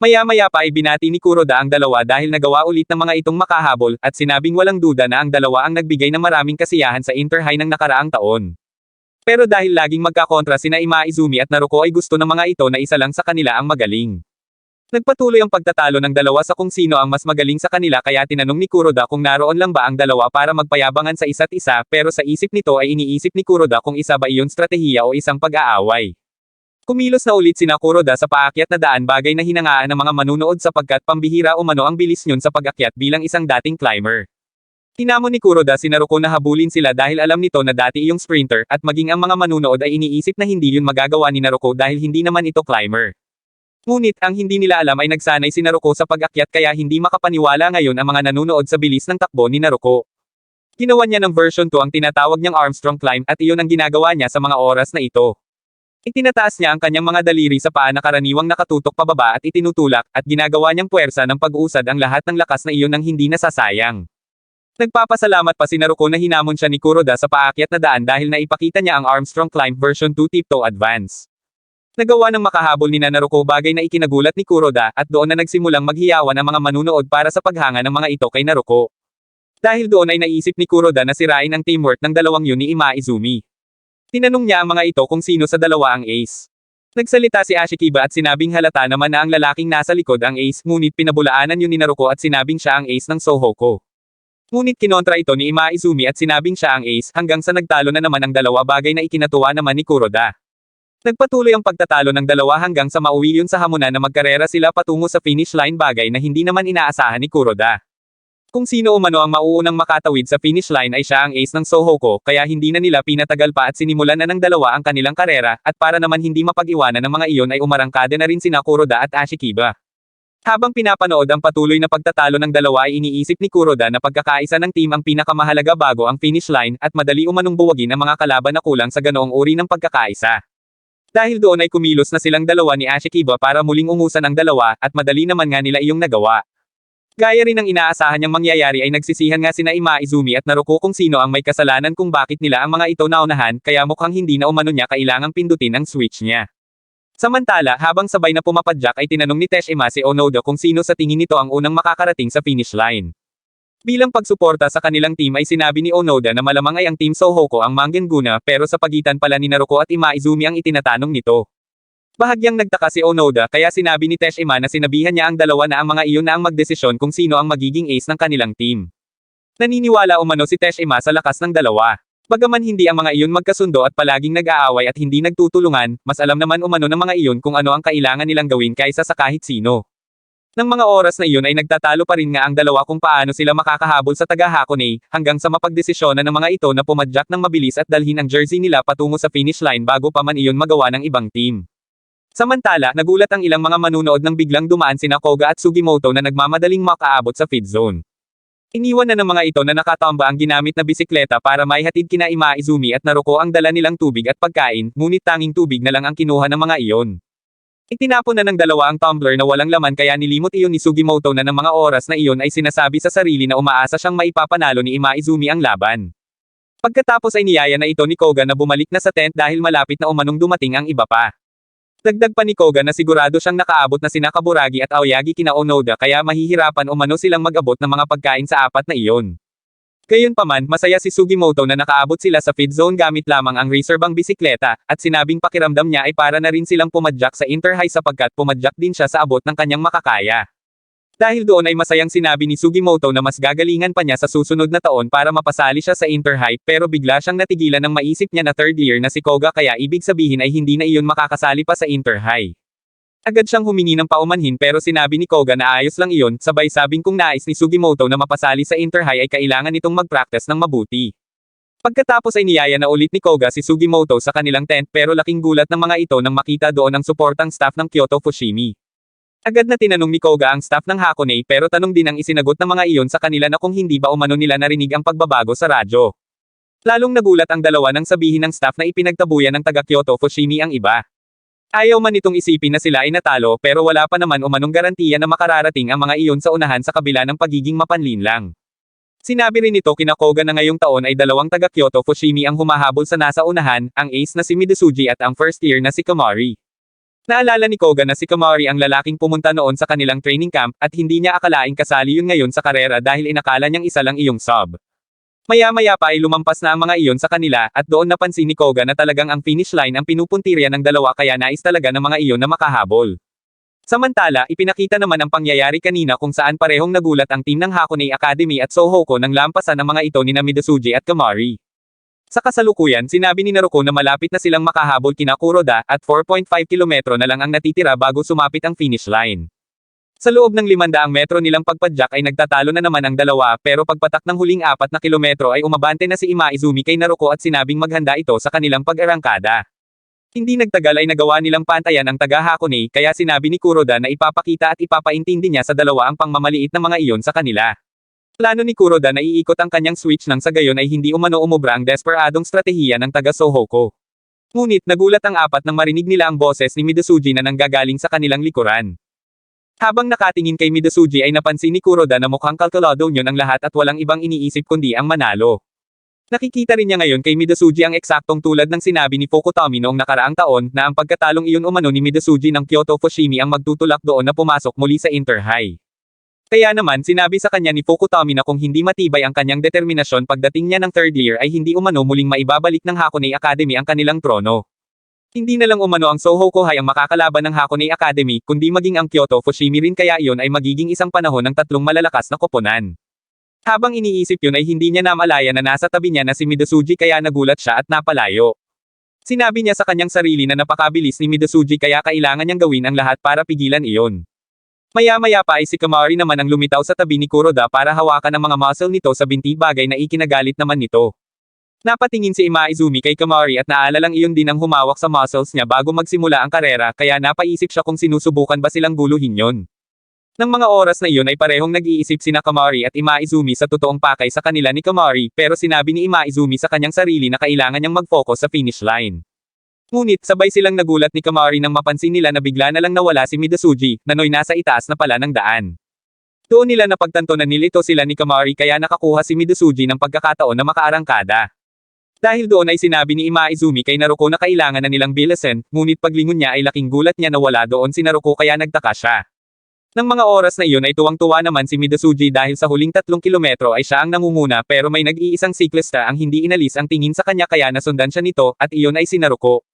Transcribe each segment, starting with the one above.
Maya-maya pa ay binati ni Kuroda ang dalawa dahil nagawa ulit ng mga itong makahabol, at sinabing walang duda na ang dalawa ang nagbigay ng maraming kasiyahan sa Inter-High ng nakaraang taon. Pero dahil laging magkakontra sina Ima Izumi at Naruko ay gusto ng mga ito na isa lang sa kanila ang magaling. Nagpatuloy ang pagtatalo ng dalawa sa kung sino ang mas magaling sa kanila, kaya tinanong ni Kuroda kung naroon lang ba ang dalawa para magpayabangan sa isa't isa, pero sa isip nito ay iniisip ni Kuroda kung isa ba iyon stratehiya o isang pag-aaway. Kumilos na ulit sina Kuroda sa paakyat na daan, bagay na hinangaan ng mga manunood sapagkat pambihira umano ang bilis niyon sa pag-akyat bilang isang dating climber. Hinamon ni Kuroda si Naruko na habulin sila dahil alam nito na dati iyong sprinter, at maging ang mga manunood ay iniisip na hindi yun magagawa ni Naruko dahil hindi naman ito climber. Ngunit ang hindi nila alam ay nagsanay si Naruko sa pag-akyat, kaya hindi makapaniwala ngayon ang mga nanunood sa bilis ng takbo ni Naruko. Ginawa niya ng version 2 ang tinatawag niyang Armstrong climb, at iyon ang ginagawa niya sa mga oras na ito. Itinataas niya ang kanyang mga daliri sa paa na karaniwang nakatutok pababa at itinutulak, at ginagawa niyang puwersa ng pag-usad ang lahat ng lakas na iyon nang hindi nasasayang. Nagpapasalamat pa si Naruko na hinamon siya ni Kuroda sa paakyat na daan dahil naipakita niya ang Armstrong climb version 2 tiptoe advance. Nagawa ng makahabol ni Naruko, bagay na ikinagulat ni Kuroda, at doon na nagsimulang maghiyawan ang mga manunood para sa paghanga ng mga ito kay Naruko. Dahil doon ay naisip ni Kuroda na sirain ang teamwork ng dalawang yun ni Ima Izumi. Tinanong niya ang mga ito kung sino sa dalawa ang ace. Nagsalita si Ashikiba at sinabing halata naman na ang lalaking nasa likod ang ace, ngunit pinabulaanan yun ni Naruko at sinabing siya ang ace ng Sohoko. Ngunit kinontra ito ni Ima Izumi at sinabing siya ang ace, hanggang sa nagtalo na naman ang dalawa, bagay na ikinatuwa naman ni Kuroda. Nagpatuloy ang pagtatalo ng dalawa hanggang sa mauwi yun sa hamunan na magkarera sila patungo sa finish line, bagay na hindi naman inaasahan ni Kuroda. Kung sino umano ang mauunang makatawid sa finish line ay siya ang ace ng Sohoko, kaya hindi na nila pinatagal pa at sinimulan na ng dalawa ang kanilang karera, at para naman hindi mapag-iwanan ng mga iyon ay umarangkada na rin sina Kuroda at Ashikiba. Habang pinapanood ang patuloy na pagtatalo ng dalawa ay iniisip ni Kuroda na pagkakaisa ng team ang pinakamahalaga bago ang finish line, at madali umanong buwagin ang mga kalaban na kulang sa ganoong uri ng pagkakaisa. Dahil doon ay kumilos na silang dalawa ni Ashikiba para muling umusan ang dalawa, at madali naman nga nila iyong nagawa. Gaya rin ng inaasahan niyang mangyayari ay nagsisihan nga sina Ima Izumi at Naruko kung sino ang may kasalanan kung bakit nila ang mga ito naunahan, kaya mukhang hindi na umano niya kailangang pindutin ang switch niya. Samantala, habang sabay na pumapadyak ay tinanong ni Teshima si Onoda kung sino sa tingin nito ang unang makakarating sa finish line. Bilang pagsuporta sa kanilang team ay sinabi ni Onoda na malamang ay ang Team Sohoko ang manggenguna, pero sa pagitan pala ni Naruko at Ima Izumi ang itinatanong nito. Bahagyang nagtaka si Onoda, kaya sinabi ni Teshima na sinabihan niya ang dalawa na ang mga iyon na ang magdesisyon kung sino ang magiging ace ng kanilang team. Naniniwala umano si Teshima sa lakas ng dalawa. Bagaman hindi ang mga iyon magkasundo at palaging nag-aaway at hindi nagtutulungan, mas alam naman umano ng mga iyon kung ano ang kailangan nilang gawin kaysa sa kahit sino. Nang mga oras na iyon ay nagtatalo pa rin nga ang dalawa kung paano sila makakahabol sa taga-Hakone, hanggang sa mapagdesisyonan ng mga ito na pumadyak ng mabilis at dalhin ang jersey nila patungo sa finish line bago pa man iyon magawa ng ibang team. Samantala, nagulat ang ilang mga manunood nang biglang dumaan sina Koga at Sugimoto na nagmamadaling makaabot sa feed zone. Iniwan na ng mga ito na nakatamba ang ginamit na bisikleta para maihatid kina Ima Izumi at Naruko ang dala nilang tubig at pagkain, ngunit tanging tubig na lang ang kinuha ng mga iyon. Itinapon na ng dalawa ang tumbler na walang laman, kaya nilimot iyon ni Sugimoto na ng mga oras na iyon ay sinasabi sa sarili na umaasa siyang maipapanalo ni Ima Izumi ang laban. Pagkatapos ay niyaya na ito ni Koga na bumalik na sa tent dahil malapit na umanong dumating ang iba pa. Dagdag pa ni Koga na sigurado siyang nakaabot na sina Kaburagi at Aoyagi kina Onoda, kaya mahihirapan umano silang mag-abot ng mga pagkain sa apat na iyon. Gayunpaman, masaya si Sugimoto na nakaabot sila sa feed zone gamit lamang ang reservang bisikleta, at sinabing pakiramdam niya ay para na rin silang pumadyak sa Inter-High sapagkat pumadyak din siya sa abot ng kanyang makakaya. Dahil doon ay masayang sinabi ni Sugimoto na mas gagalingan pa niya sa susunod na taon para mapasali siya sa Inter-High, pero bigla siyang natigilan nang maisip niya na third year na si Koga, kaya ibig sabihin ay hindi na iyon makakasali pa sa Inter-High. Agad siyang humingi ng paumanhin, pero sinabi ni Koga na ayos lang iyon, sabay sabing kung nais ni Sugimoto na mapasali sa Inter-High ay kailangan itong mag-practice ng mabuti. Pagkatapos ay niyaya na ulit ni Koga si Sugimoto sa kanilang tent, pero laking gulat ng mga ito nang makita doon ang suportang staff ng Kyoto Fushimi. Agad na tinanong ni Koga ang staff ng Hakone, pero tanong din ang isinagot ng mga iyon sa kanila na kung hindi ba umano nila narinig ang pagbabago sa radyo. Lalong nagulat ang dalawa nang sabihin ng staff na ipinagtabuyan ng taga Kyoto Fushimi ang iba. Ayaw man itong isipin na sila ay natalo, pero wala pa naman umanong garantiya na makararating ang mga iyon sa unahan sa kabila ng pagiging mapanlinlang. Sinabi rin nito kina Koga na ngayong taon ay dalawang taga Kyoto Fushimi ang humahabol sa nasa unahan, ang ace na si Midosuji at ang first year na si Komari. Naalala ni Koga na si Kamari ang lalaking pumunta noon sa kanilang training camp at hindi niya akalaing kasali yun ngayon sa karera dahil inakala niyang isa lang iyong sub. Maya-maya pa ay lumampas na ang mga iyon sa kanila at doon napansin ni Koga na talagang ang finish line ang pinupuntirya ng dalawa kaya nais talaga ng mga iyon na makahabol. Samantala, ipinakita naman ang pangyayari kanina kung saan parehong nagulat ang team ng Hakone Academy at Sohoko nang lampasan ang mga ito ni Midasuji at Kamari. Sa kasalukuyan, sinabi ni Naruko na malapit na silang makahabol kina Kuroda at 4.5 kilometro na lang ang natitira bago sumapit ang finish line. Sa loob ng 500 metro nilang pagpadyak ay nagtatalo na naman ang dalawa pero pagpatak ng huling 4 na kilometro ay umabante na si Imaizumi kay Naruko at sinabing maghanda ito sa kanilang pag-arangkada. Hindi nagtagal ay nagawa nilang pantayan ang taga-Hakone kaya sinabi ni Kuroda na ipapakita at ipapaintindi niya sa dalawa ang pangmamaliit ng mga iyon sa kanila. Plano ni Kuroda na iikot ang kanyang switch nang sa gayon ay hindi umano umubra ang desperadong stratehiya ng taga-Sohoko. Ngunit nagulat ang apat nang marinig nila ang boses ni Midasuji na nanggagaling sa kanilang likuran. Habang nakatingin kay Midasuji ay napansin ni Kuroda na mukhang kalkulado niyon ang lahat at walang ibang iniisip kundi ang manalo. Nakikita rin niya ngayon kay Midasuji ang eksaktong tulad ng sinabi ni Fukutami noong nakaraang taon na ang pagkatalong iyon umano ni Midasuji ng Kyoto Fushimi ang magtutulak doon na pumasok muli sa Inter-High. Kaya naman sinabi sa kanya ni Fukutami na kung hindi matibay ang kanyang determinasyon pagdating niya ng third year ay hindi umano muling maibabalik ng Hakone Academy ang kanilang trono. Hindi na lang umano ang Sohoko High ang makakalaban ng Hakone Academy kundi maging ang Kyoto Fushimi rin kaya iyon ay magiging isang panahon ng tatlong malalakas na koponan. Habang iniisip yun ay hindi niya namalaya na nasa tabi niya na si Midasuji kaya nagulat siya at napalayo. Sinabi niya sa kanyang sarili na napakabilis ni Midasuji kaya kailangan niyang gawin ang lahat para pigilan iyon. Maya-maya pa ay si Kamari naman ang lumitaw sa tabi ni Kuroda para hawakan ang mga muscle nito sa binti bagay na ikinagalit naman nito. Napatingin si Imaizumi kay Kamari at naalalang iyon din ang humawak sa muscles niya bago magsimula ang karera kaya napaisip siya kung sinusubukan ba silang guluhin yon. Nang mga oras na iyon ay parehong nag-iisip sina Kamari at Imaizumi sa totoong pakay sa kanila ni Kamari pero sinabi ni Imaizumi sa kanyang sarili na kailangan niyang mag-focus sa finish line. Ngunit sabay silang nagulat ni Kamari nang mapansin nila na bigla na lang nawala si Midasuji, nanoy nasa itaas na pala ng daan. Doon nila napagtanto na nilito sila ni Kamari kaya nakakuha si Midasuji ng pagkakataon na makaarangkada. Dahil doon ay sinabi ni Imaizumi kay Naruko na kailangan na nilang bilisan, ngunit paglingon niya ay laking gulat niya na wala doon si Naruko kaya nagtaka siya. Nang mga oras na iyon ay tuwang-tuwa naman si Midasuji dahil sa huling 3 kilometro ay siya ang nangunguna pero may nag-iisang siklista ang hindi inalis ang tingin sa kanya kaya nasundan siya nito at iyon ay si Naruko.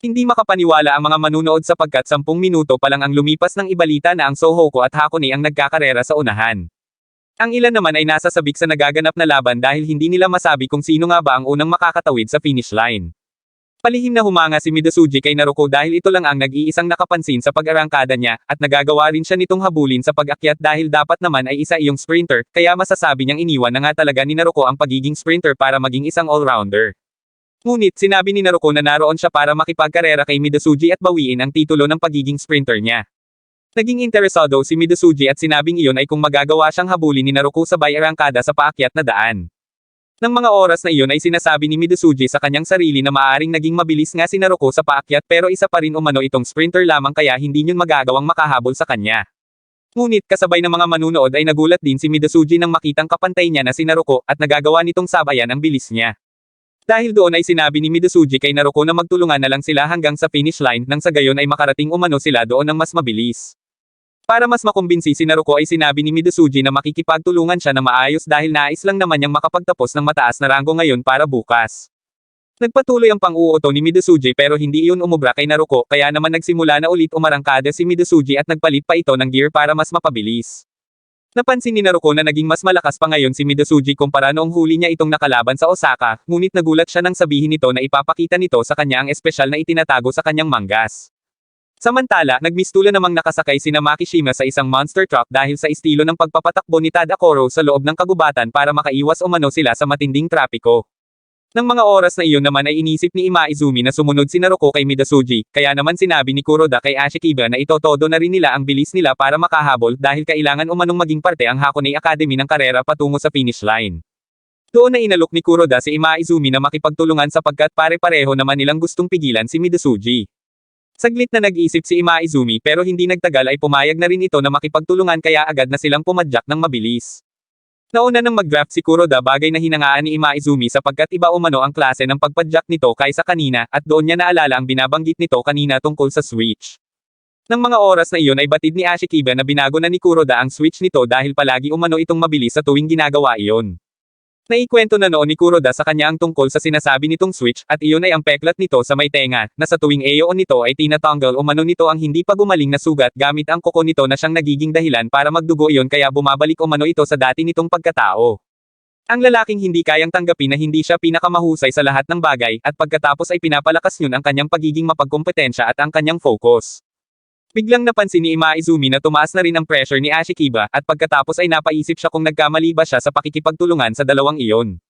Hindi makapaniwala ang mga manunood sapagkat 10 minuto pa lang ang lumipas ng ibalita na ang Sohoko at Hakone ang nagkakarera sa unahan. Ang ilan naman ay nasa sabik sa nagaganap na laban dahil hindi nila masabi kung sino nga ba ang unang makakatawid sa finish line. Palihim na humanga si Midasuji kay Naruko dahil ito lang ang nag-iisang nakapansin sa pag-arangkada niya at nagagawa rin siya nitong habulin sa pag-akyat dahil dapat naman ay isa iyong sprinter kaya masasabi niyang iniwan na nga talaga ni Naruko ang pagiging sprinter para maging isang all-rounder. Ngunit sinabi ni Naruko na naroon siya para makipagkarera kay Midasuji at bawiin ang titulo ng pagiging sprinter niya. Naging interesado si Midasuji at sinabing iyon ay kung magagawa siyang habulin ni Naruko sabay arangkada sa paakyat na daan. Nang mga oras na iyon ay sinasabi ni Midasuji sa kanyang sarili na maaring naging mabilis nga si Naruko sa paakyat pero isa pa rin umano itong sprinter lamang kaya hindi niyon magagawang makahabol sa kanya. Ngunit kasabay ng mga manunood ay nagulat din si Midasuji nang makitang kapantay niya na si Naruko at nagagawa nitong sabayan ang bilis niya. Dahil doon ay sinabi ni Midasuji kay Naruko na magtulungan na lang sila hanggang sa finish line nang sa gayon ay makarating umano sila doon ng mas mabilis. Para mas makumbinsi si Naruko ay sinabi ni Midasuji na makikipagtulungan siya na maayos dahil nais lang naman niyang makapagtapos ng mataas na ranggo ngayon para bukas. Nagpatuloy ang pang-uuto ni Midasuji pero hindi iyon umubra kay Naruko kaya naman nagsimula na ulit umarangkada si Midasuji at nagpalit pa ito ng gear para mas mapabilis. Napansin ni Naruko na naging mas malakas pa ngayon si Midasuji kumpara noong huli niya itong nakalaban sa Osaka, ngunit nagulat siya nang sabihin nito na ipapakita nito sa kanya ang espesyal na itinatago sa kanyang manggas. Samantala, nagmistula namang nakasakay sina Makishima sa isang monster truck dahil sa estilo ng pagpapatakbo ni Tadakoro sa loob ng kagubatan para makaiwas umano sila sa matinding trapiko. Nang mga oras na iyon naman ay inisip ni Imaizumi na sumunod si Naruko kay Midasuji, kaya naman sinabi ni Kuroda kay Ashikiba na itotodo na rin nila ang bilis nila para makahabol dahil kailangan umanong maging parte ang Hakone Academy ng karera patungo sa finish line. Doon na inalok ni Kuroda si Imaizumi na makipagtulungan sapagkat pare-pareho naman nilang gustong pigilan si Midasuji. Saglit na nag-isip si Imaizumi pero hindi nagtagal ay pumayag na rin ito na makipagtulungan kaya agad na silang pumadyak ng mabilis. Nauna nang mag-draft si Kuroda bagay na hinangaan ni Imaizumi sapagkat iba umano ang klase ng pagpadyak nito kaysa kanina at doon niya naalala ang binabanggit nito kanina tungkol sa switch. Nang mga oras na iyon ay batid ni Ashikiba na binago na ni Kuroda ang switch nito dahil palagi umano itong mabilis sa tuwing ginagawa iyon. Naikwento na noon ni Kuroda sa kanya ang tungkol sa sinasabi nitong switch at iyon ay ang peklat nito sa may tenga, na sa tuwing AON nito ay tinatanggal umano nito ang hindi pa gumaling na sugat gamit ang kuko nito na siyang nagiging dahilan para magdugo iyon kaya bumabalik umano ito sa dati nitong pagkatao. Ang lalaking hindi kayang tanggapin na hindi siya pinakamahusay sa lahat ng bagay at pagkatapos ay pinapalakas niyon ang kanyang pagiging mapagkompetensya at ang kanyang focus. Biglang napansin ni Ima Izumi na tumaas na rin ang pressure ni Ashikiba at pagkatapos ay napaisip siya kung nagkamali ba siya sa pakikipagtulungan sa dalawang iyon.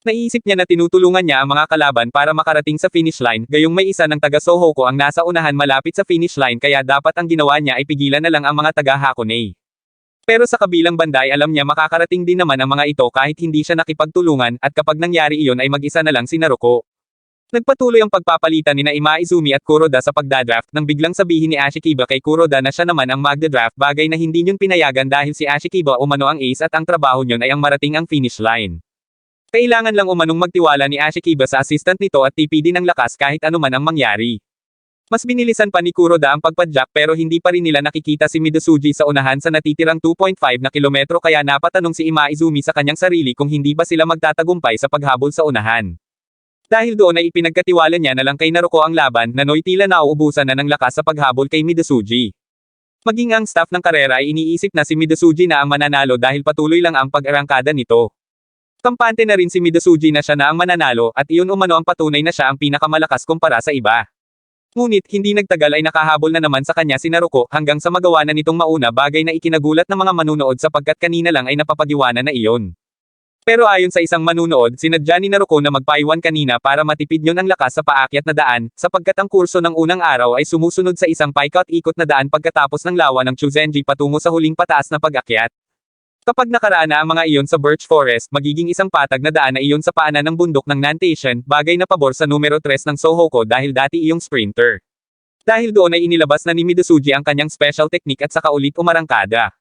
Naisip niya na tinutulungan niya ang mga kalaban para makarating sa finish line, gayong may isa ng taga Sohoko ang nasa unahan malapit sa finish line kaya dapat ang ginawa niya ay pigilan na lang ang mga taga Hakone. Pero sa kabilang banda ay alam niya makakarating din naman ang mga ito kahit hindi siya nakipagtulungan at kapag nangyari iyon ay mag-isa na lang si Naruko. Nagpatuloy ang pagpapalitan nina Ima Izumi at Kuroda sa pagdadraft nang biglang sabihin ni Ashikiba kay Kuroda na siya naman ang magdadraft bagay na hindi niyon pinayagan dahil si Ashikiba umano ang ace at ang trabaho niyon ay ang marating ang finish line. Kailangan lang umanong magtiwala ni Ashikiba sa assistant nito at tipidin ang lakas kahit anuman ang mangyari. Mas binilisan pa ni Kuroda ang pagpadyak pero hindi pa rin nila nakikita si Midosuji sa unahan sa natitirang 2.5 na kilometro kaya napatanong si Ima Izumi sa kanyang sarili kung hindi ba sila magtatagumpay sa paghabol sa unahan. Dahil doon ay ipinagkatiwala niya na lang kay Naruko ang laban na noy tila nauubusan na ng lakas sa paghabol kay Midosuji. Maging ang staff ng karera ay iniisip na si Midosuji na ang mananalo dahil patuloy lang ang pag-arangkada nito. Kampante na rin si Midosuji na siya na ang mananalo at iyon umano ang patunay na siya ang pinakamalakas kumpara sa iba. Ngunit hindi nagtagal ay nakahabol na naman sa kanya si Naruko hanggang sa magawa na nitong mauna bagay na ikinagulat ng mga manunood sapagkat kanina lang ay napapagiwanan na iyon. Pero ayon sa isang manunood, sinadya ni Naruko na magpaiwan kanina para matipid niyon ang lakas sa paakyat na daan, sapagkat ang kurso ng unang araw ay sumusunod sa isang paikot-ikot na daan pagkatapos ng lawa ng Chuzenji patungo sa huling pataas na pag-akyat. Kapag nakaraan na ang mga iyon sa Birch Forest, magiging isang patag na daan na iyon sa paanan ng bundok ng Nantation, bagay na pabor sa numero 3 ng Sohoko dahil dati iyong sprinter. Dahil doon ay inilabas na ni Midosuji ang kanyang special technique at saka ulit umarangkada.